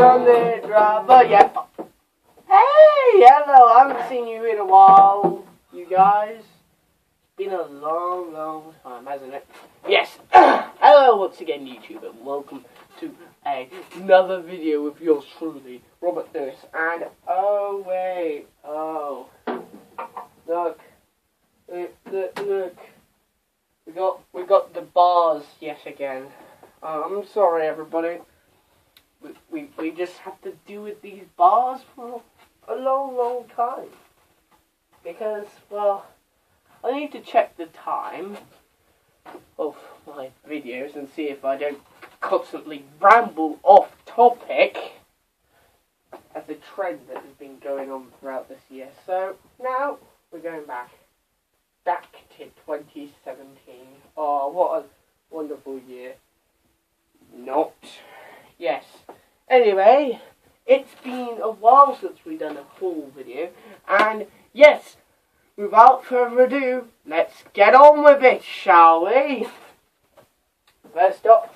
from the driver, yeah. Hey, hello, I haven't seen you in a while, you guys. It's been a long, long time, hasn't it? Yes. Hello once again, YouTube, and welcome to another video with yours truly, Robert Lewis. And, oh, wait, oh, look. We got the bars yet again. I'm sorry, everybody. We just have to deal with these bars for a long, long time. Because, well, I need to check the time of my videos and see if I don't constantly ramble off topic as a trend that has been going on throughout this year. So, now we're going back to 2017. Oh, what a wonderful year. Not. Yes. Anyway, it's been a while since we've done a full video. And, yes, without further ado, let's get on with it, shall we? First up,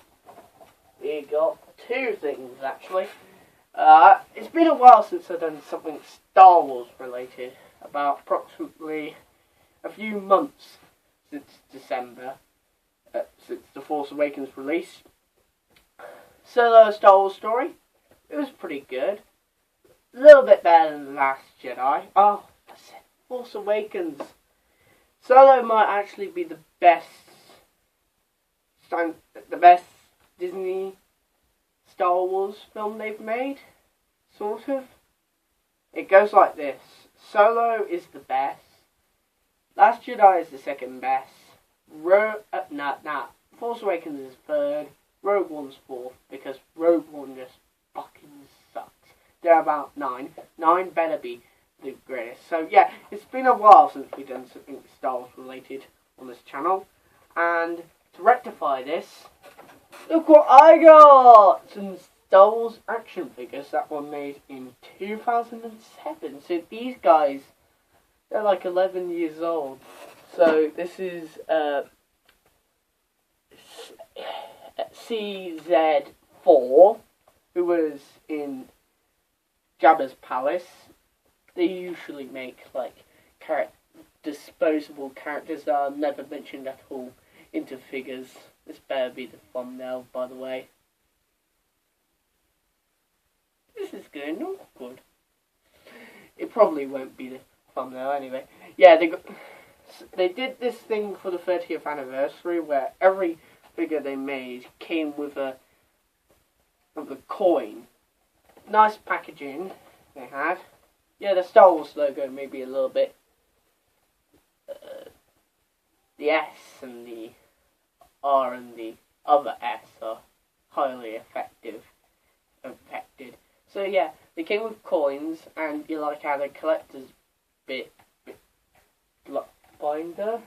we got two things, actually. It's been a while since I've done something Star Wars related. About approximately a few months since December, since The Force Awakens release. Solo Star Wars story, it was pretty good. A little bit better than The Last Jedi. Oh, that's it. Force Awakens. Solo might actually be the best Disney Star Wars film they've made. Sort of. It goes like this. Solo is the best. Last Jedi is the second best. Force Awakens is third. Rogue One's fourth, because Rogue One just fucking sucks. They're about 9. 9 better be the greatest. So yeah, it's been a while since we've done something Star Wars related on this channel. And to rectify this, look what I got! Some Star Wars action figures that were made in 2007. So these guys, they're like 11 years old. So this is CZ4, who was in Jabba's palace. They usually make like disposable characters that are never mentioned at all into figures. This better be the thumbnail, by the way. This is going awkward. It probably won't be the thumbnail anyway. Yeah, they did this thing for the 30th anniversary where every figure they made came with a coin. Nice packaging they had. Yeah, the Star Wars logo maybe a little bit. The S and the R and the other S are highly affected. So yeah, they came with coins, and you like had a collector's bit binder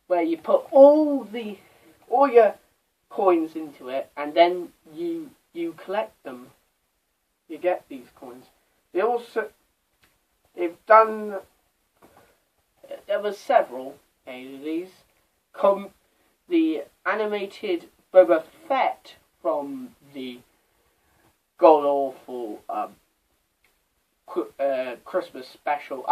where you put all your coins into it, and then you collect them. You get these coins. They've done. There were several of these. The animated Boba Fett from the god awful Christmas special,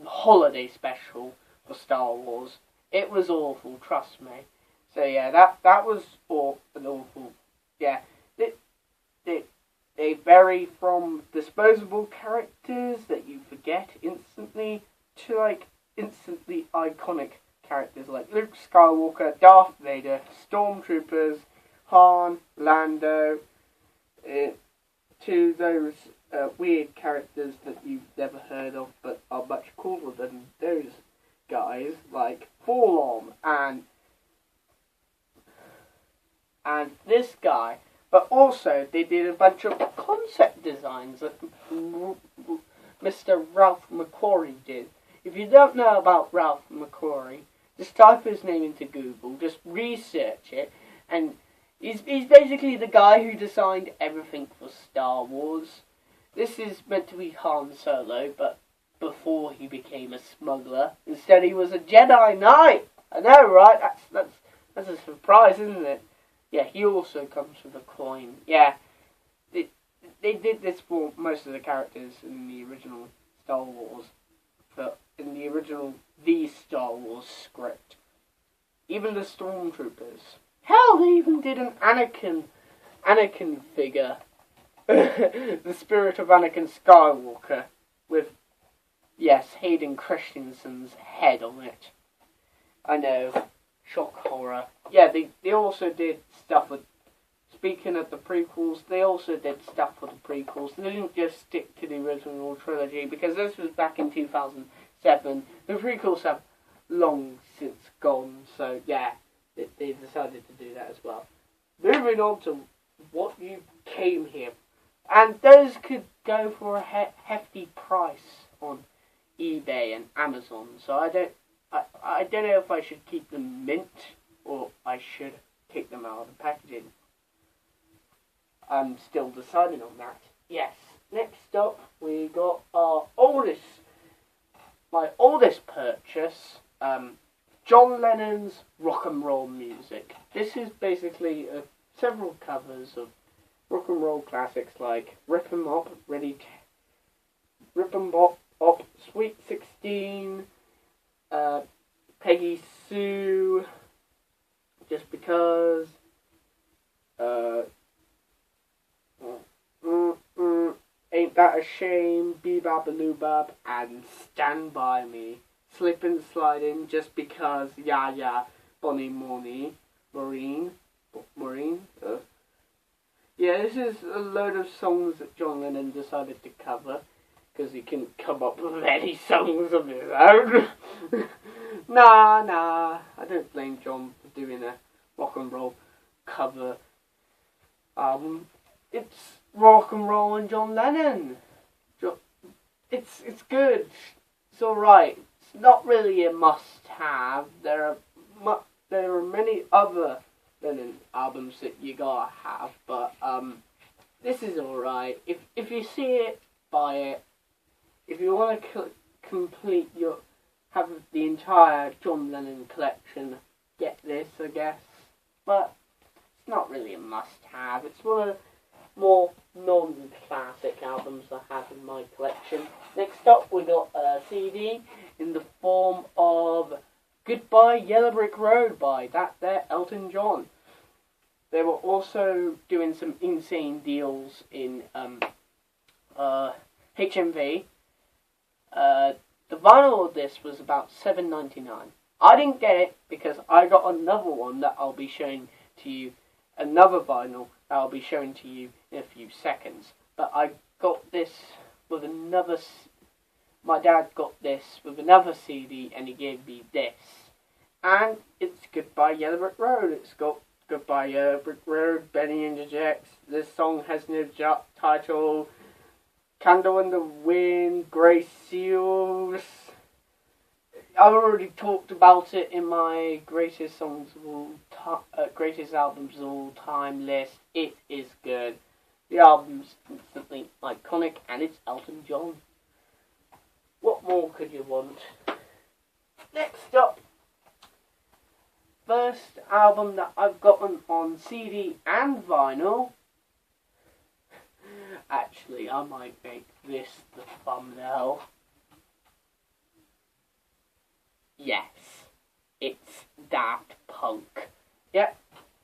holiday special for Star Wars. It was awful, trust me. So yeah, that was awful. Yeah, they vary from disposable characters that you forget instantly to like instantly iconic characters like Luke Skywalker, Darth Vader, Stormtroopers, Han, Lando, to those weird characters that you've never heard of but are much cooler than those guys, like Forlorn and this guy. But also, they did a bunch of concept designs that Mr. Ralph McQuarrie did. If you don't know about Ralph McQuarrie, just type his name into Google, just research it, and he's basically the guy who designed everything for Star Wars. This is meant to be Han Solo, but before he became a smuggler. Instead, he was a Jedi Knight. I know, right? That's a surprise, isn't it? Yeah, he also comes with a coin. Yeah, they did this for most of the characters in the original Star Wars, in the original Star Wars script. Even the Stormtroopers. Hell, they even did an Anakin figure. The spirit of Anakin Skywalker with, yes, Hayden Christensen's head on it. I know, shock horror. Yeah, they also did stuff with, speaking of the prequels, they also did stuff for the prequels. They didn't just stick to the original trilogy, because this was back in 2007. The prequels have long since gone, so yeah, they decided to do that as well. Moving on to what you came here. And those could go for a hefty price on eBay and Amazon, so I don't know if I should keep them mint or I should take them out of the packaging. I'm still deciding on that. Yes. Next up, we got my oldest purchase, John Lennon's rock and roll music. This is basically several covers of rock and roll classics like Rip 'em Up, Rip 'em Bop, Sweet 16, Peggy Sue, Just Because, Ain't That a Shame, Bebop, and Stand By Me, Slip and Sliding, Just Because, Yeah Yeah, Bonnie Maureen. Yeah, this is a load of songs that John Lennon decided to cover, because he couldn't come up with any songs of his own. Nah, I don't blame John for doing a rock and roll cover album. It's rock and roll and John Lennon. It's good. It's alright. It's not really a must-have. There are many other Lennon albums that you gotta have, but this is alright. If you see it, buy it. If you want to have the entire John Lennon collection, get this, I guess. But it's not really a must-have. It's one of the more non-classic albums I have in my collection. Next up, we got a CD in the form of Goodbye Yellow Brick Road by that there Elton John. They were also doing some insane deals in HMV. The vinyl of this was about $7.99. I didn't get it because I got another one that I'll be showing to you, another vinyl that I'll be showing to you in a few seconds. But I got this with another, my dad got this with another CD and he gave me this. And it's Goodbye Yellow Brick Road. It's got Goodbye Yellow Brick Road, Benny Interjects. This song has no title. Candle in the Wind, Grey Seals. I've already talked about it in my greatest songs of all greatest albums of all time list. It is good. The album's instantly iconic, and it's Elton John. What more could you want? Next up, first album that I've gotten on CD and vinyl. Actually, I might make this the thumbnail. Yes, it's Daft Punk. Yep,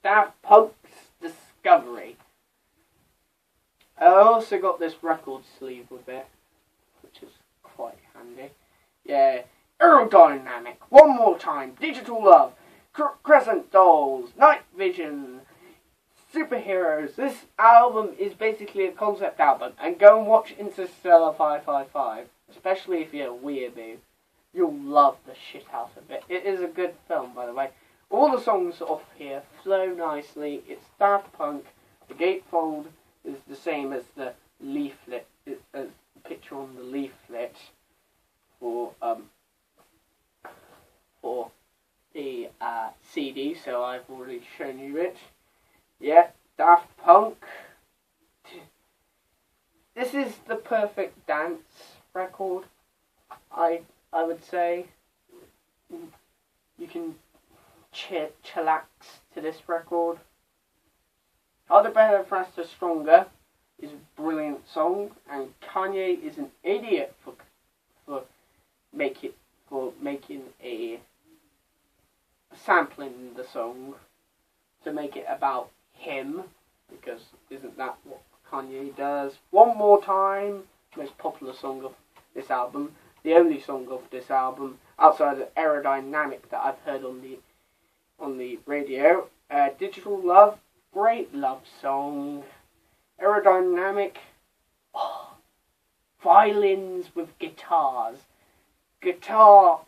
Daft Punk's Discovery. I also got this record sleeve with it, which is quite handy. Yeah, Aerodynamic, One More Time, Digital Love, Crescent Dolls, Night Vision, Superheroes. This album is basically a concept album, and go and watch Interstellar 555, especially if you're a weirdo. You'll love the shit out of it. It is a good film, by the way. All the songs off here flow nicely. It's Daft Punk. The gatefold is the same as the leaflet, as the picture on the leaflet for the CD. So I've already shown you it. Yeah, Daft Punk. This is the perfect dance record. I would say you can chillax to this record. Harder, Better, Faster, Stronger is a brilliant song, and Kanye is an idiot for making a sampling the song to make it about him, because isn't that what Kanye does? One More Time, most popular song of this album, the only song of this album outside of Aerodynamic that I've heard on the radio. Digital Love, great love song. Aerodynamic, violins with guitars, guitar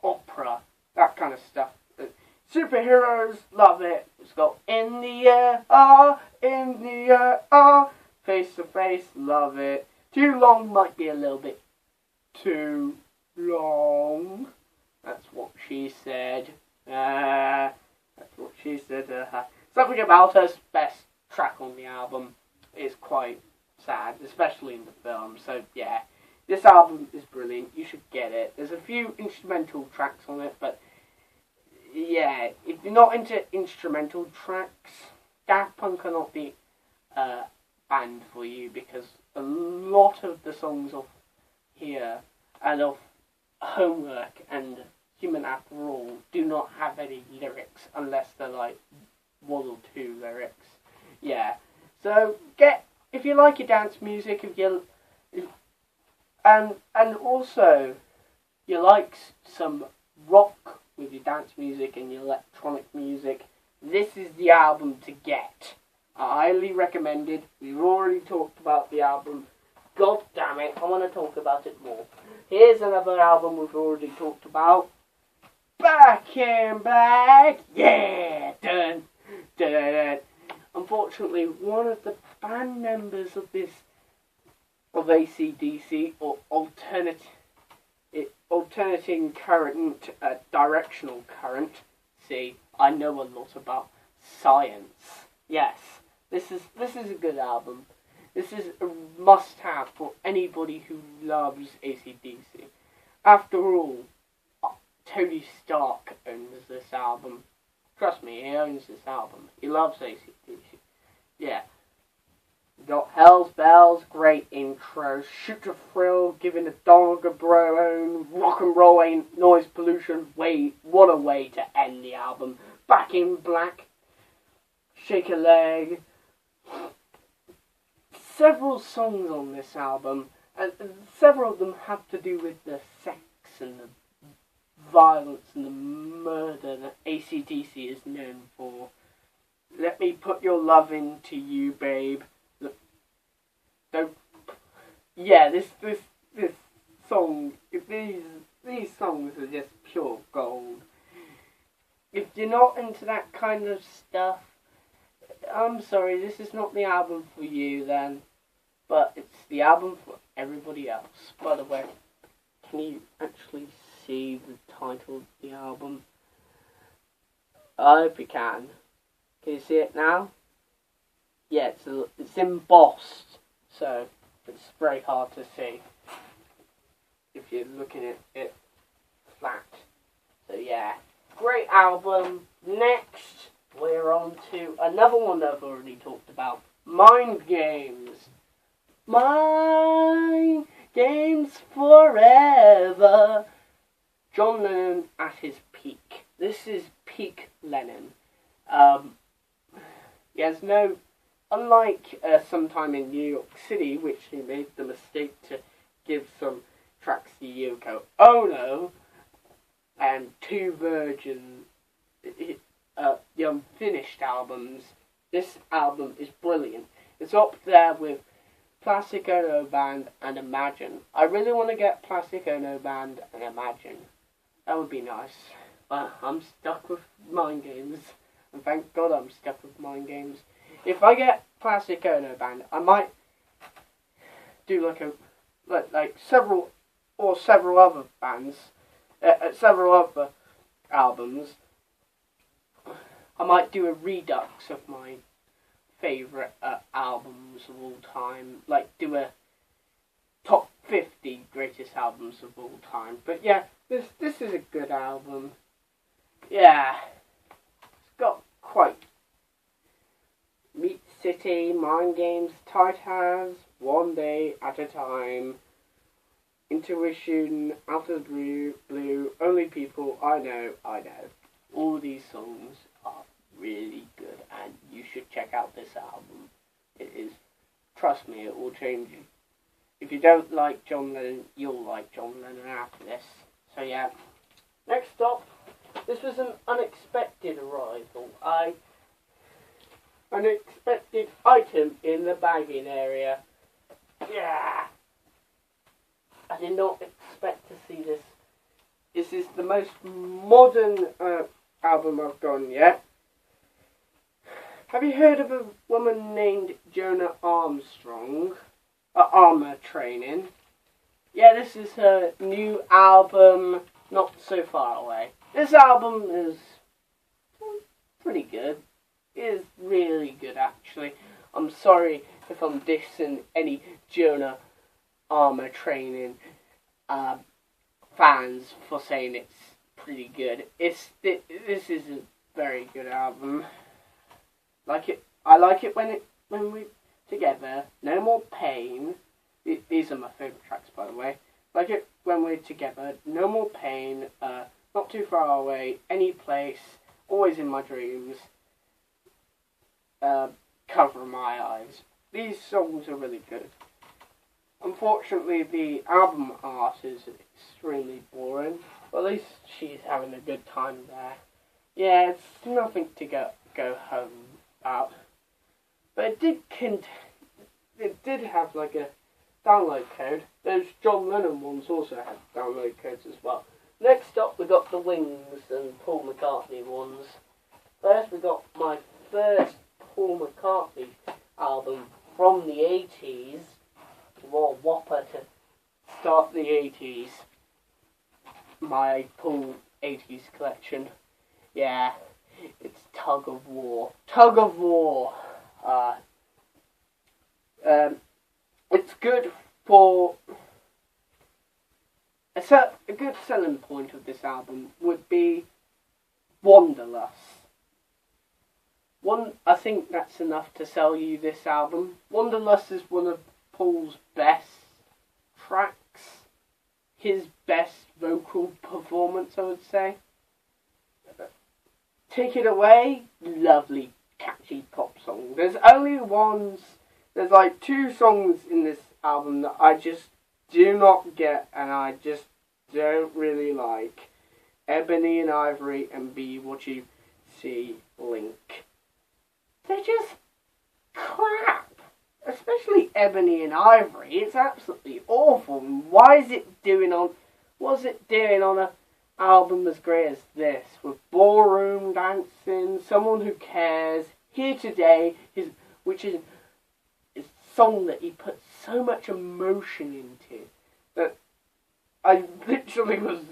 opera, that kind of stuff. Superheroes, love it. It's got In the Air, in the air, Face to Face, love it. Too Long might be a little bit too long. That's what she said. That's what she said. Something About Us, best track on the album, is quite sad, especially in the film. So yeah, this album is brilliant. You should get it. There's a few instrumental tracks on it, but yeah, if you're not into instrumental tracks, Daft Punk are not the band for you, because a lot of the songs of here and of Homework and Human After All do not have any lyrics, unless they're like one or two lyrics. Yeah, so if you like your dance music, and also you like some rock with your dance music and your electronic music, this is the album to get. I highly recommend it. We've already talked about the album. God damn it, I want to talk about it more. Here's another album we've already talked about. Back in Black, yeah! Dun, dun, dun, dun. Unfortunately, one of the band members of AC/DC, or alternating current, directional current. See, I know a lot about science. Yes, this is a good album. This is a must-have for anybody who loves AC/DC. After all, Tony Stark owns this album. Trust me, he owns this album. He loves AC/DC. Yeah. We got Hell's Bells, great intro. Shoot to Thrill, giving a dog a bone. Rock and Roll Ain't Noise Pollution. What a way to end the album. Back in Black. Shake a Leg. Several songs on this album, and several of them have to do with the sex and the violence and the murder that AC/DC is known for. Let Me Put Your Love Into You, Babe. Yeah, this song, these songs are just pure gold. If you're not into that kind of stuff, I'm sorry, this is not the album for you then. But it's the album for everybody else. By the way, can you actually see the title of the album? I hope you can. Can you see it now? Yeah, it's embossed, so it's very hard to see if you're looking at it flat. So yeah, great album. Next, we're on to another one that I've already talked about. Mind Games. Mind Games Forever. John Lennon at his peak. This is peak Lennon. He has no... Unlike Sometime in New York City, which he made the mistake to give some tracks to Yoko Ono, and two versions, the unfinished albums, this album is brilliant. It's up there with Plastic Ono Band and Imagine. I really want to get Plastic Ono Band and Imagine. That would be nice. But I'm stuck with Mind Games. And thank God I'm stuck with Mind Games. If I get Plastic Ono Band, I might do like several other bands, several other albums. I might do a redux of my favourite albums of all time, like do a top 50 greatest albums of all time. But yeah, this is a good album. Yeah, it's got quite Meet City, Mind Games, Titans, One Day at a Time, Intuition, Out of the Blue, Only People, I Know. All these songs are really good and you should check out this album. It is, trust me, it will change you. If you don't like John Lennon, you'll like John Lennon after this. So yeah. Next up, this was an unexpected arrival. Unexpected item in the bagging area. Yeah. I did not expect to see this. This is the most modern album I've done yet. Have you heard of a woman named Joan Armstrong? Armour Training. Yeah, this is her new album, Not So Far Away. This album is pretty good. It is really good, actually. I'm sorry if I'm dissing any Jonah Armour Training fans for saying it's pretty good. This is a very good album. I like it when we together. No More Pain. These are my favourite tracks, by the way. Like it when we're together. No More Pain. Not Too Far Away. Any Place. Always in My Dreams. Cover My Eyes. These songs are really good. Unfortunately, the album art is extremely boring. But at least she's having a good time there. Yeah, it's nothing to go home about. But it did have like a download code. Those John Lennon ones also had download codes as well. Next up we got the Wings and Paul McCartney ones. First we got my first Paul McCartney album from the 80s. What a whopper to start the 80s. My Paul 80s collection. Yeah, it's Tug of War. Tug of War. It's good for a good selling point of this album would be Wanderlust. I think that's enough to sell you this album. Wanderlust is one of Paul's best tracks, his best vocal performance, I would say. Take It Away, lovely catchy pop song. There's like 2 songs in this album that I just do not get and I just don't really like. Ebony and Ivory and Be What You See Link. They're just crap. Especially Ebony and Ivory. It's absolutely awful. What's it doing on an album as great as this? With ballroom dancing, Someone Who Cares, Here Today, which is a song that he puts so much emotion into that I literally was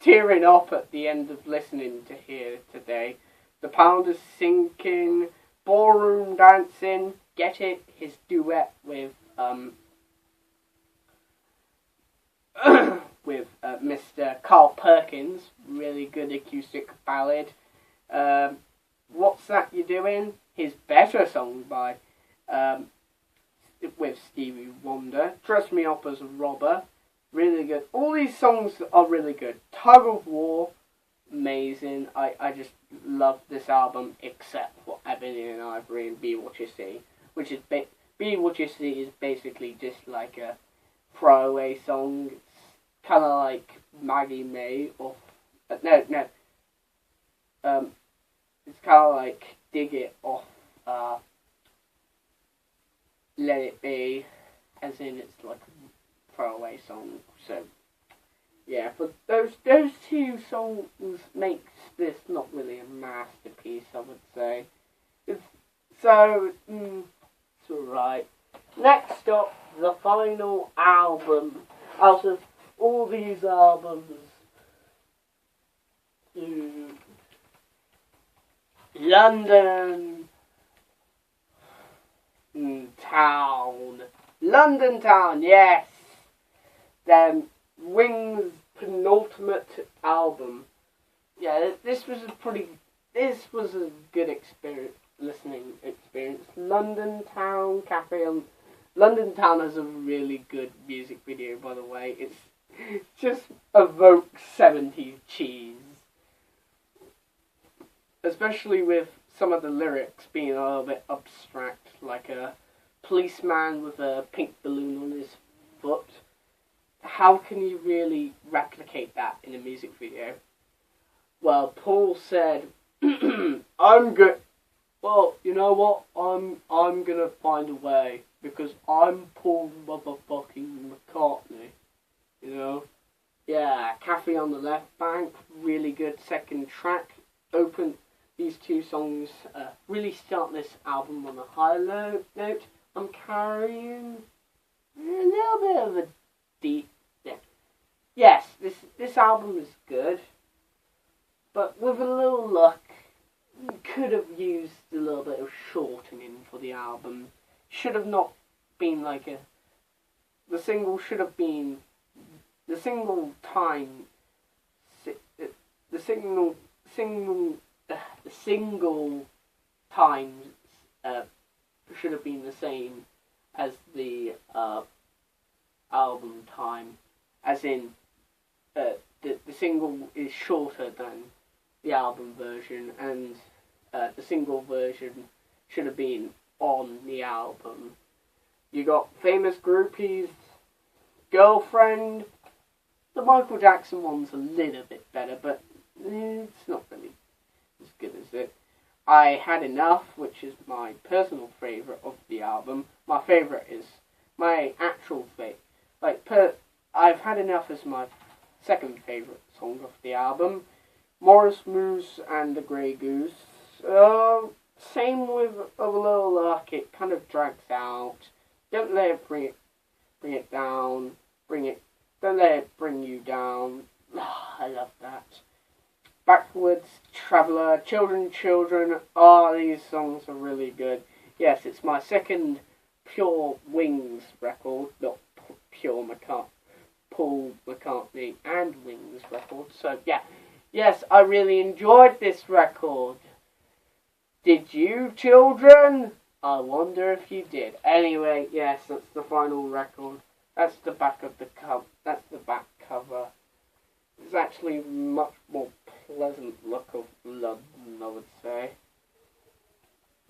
tearing up at the end of listening to Here Today. The Pound is Sinking, Ballroom Dancing, Get It, his duet with Mr. Carl Perkins, really good acoustic ballad. What's That You Doing? His better song by with Stevie Wonder. Dress Me Up as a Robber, really good. All these songs are really good. Tug of War, amazing. I just love this album, except for Ebony and Ivory and Be What You See, which is Be What You See is basically just like a throwaway song. It's kind of like Maggie May or it's kind of like Dig It off Let It Be, as in it's like a throwaway song. So yeah, but those 2 songs makes this not really a masterpiece, I would say. It's alright. Next up, the final album out of all these albums. London Town, yes. Then Wings' penultimate album. Yeah, this was a good listening experience. London Town Cafe on London Town has a really good music video, by the way. It's just evokes 70s cheese. Especially with some of the lyrics being a little bit abstract, like a policeman with a pink balloon on his foot. How can you really replicate that in a music video? Well, Paul said, I'm good. Well, you know what? I'm gonna find a way because I'm Paul motherfucking McCartney. You know? Yeah, Cafe on the Left Bank, really good second track. Open these two songs, really start this album on a high note. I'm carrying a little bit of a deep. Yeah. Yes, this album is good, but with a little luck, you could have used a little bit of shortening for the album. Should have not been like a. The single should have been. The single time. The single times should have been the same as the album time, as in the single is shorter than the album version, and the single version should have been on the album. You got Famous Groupies, Girlfriend. The Michael Jackson one's a little bit better, but it's not really as good as it. I Had Enough, which is my personal favourite of the album. My favourite is my actual favourite. I've Had Enough is my second favourite song of the album. Morris Moose and the Grey Goose. Same with A Little Luck. It kind of drags out. Don't let it bring it down. Don't let it bring you down. I love that. Backwards, Traveller, Children. These songs are really good. Yes, it's my second pure Wings record, not pure Paul McCartney and Wings record. So yeah, yes, I really enjoyed this record. Did you, children? I wonder if you did. Anyway, yes, that's the final record. That's the back of the cover. That's the back cover. It's actually much more pleasant look of London, I would say.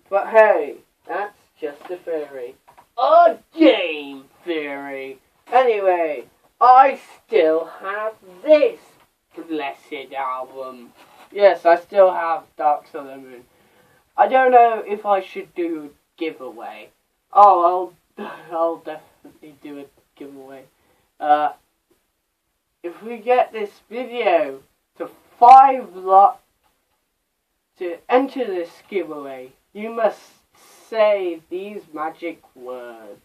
But hey, that's just a theory. A game theory. Anyway, I still have this blessed album. Yes, I still have Dark Side of the Moon. I don't know if I should do a giveaway. Oh, I'll definitely do a giveaway. If we get this video to 5 likes to enter this giveaway, you must say these magic words.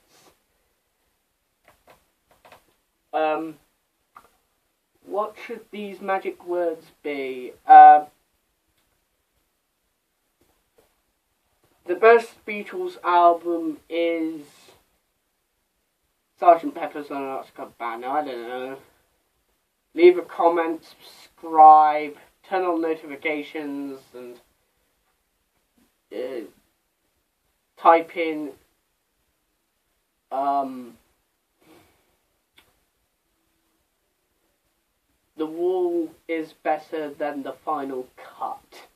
What should these magic words be? The best Beatles album is Sgt. Pepper's Lonely Hearts Club Band. I don't know. Leave a comment, subscribe, turn on notifications, and type in The Wall is better than the final cut.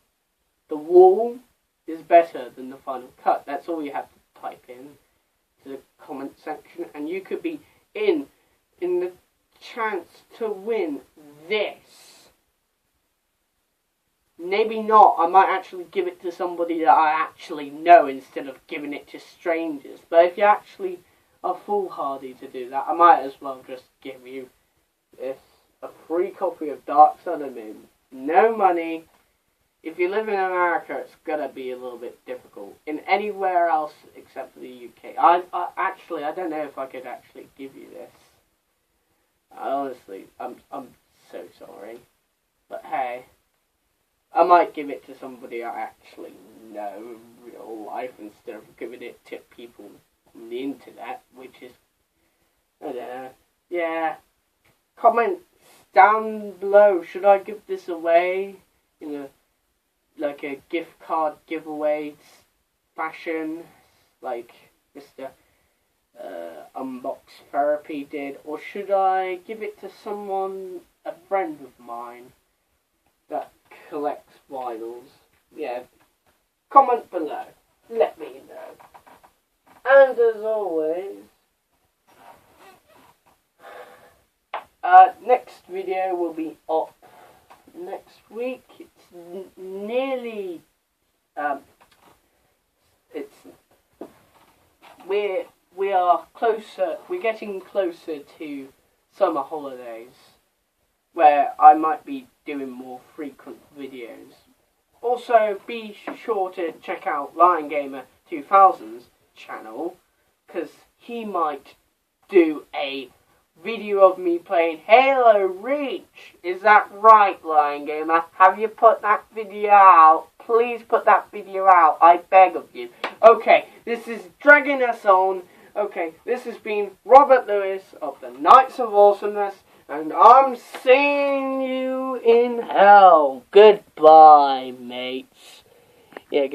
The Wall is better than the final cut. That's all you have to type in to the comment section, and you could be in the chance to win this. Maybe not. I might actually give it to somebody that I actually know instead of giving it to strangers. But if you actually are foolhardy to do that, I might as well just give you this, a free copy of Dark Side of the Moon. No money. If you live in America, it's gonna be a little bit difficult. In anywhere else except for the UK. I don't know if I could actually give you this. Honestly, I'm so sorry. But hey, I might give it to somebody I actually know in real life instead of giving it to people on the internet, which is, I don't know. Yeah. Comments down below. Should I give this away? Like a gift card giveaway fashion, like Mr. Unbox Therapy did, or should I give it to someone, a friend of mine that collects vinyls? Yeah, comment below, let me know. And as always, next video will be up next week. It's nearly, we are closer, we're getting closer to summer holidays, where I might be doing more frequent videos. Also, be sure to check out Lion Gamer 2000's channel, because he might do a video of me playing Halo Reach. Is that right, Lion Gamer? Have you put that video out? Please put that video out, I beg of you. Okay, this is dragging us on. Okay, this has been Robert Lewis of the Knights of Awesomeness, and I'm seeing you in hell. Goodbye, mates. Yeah,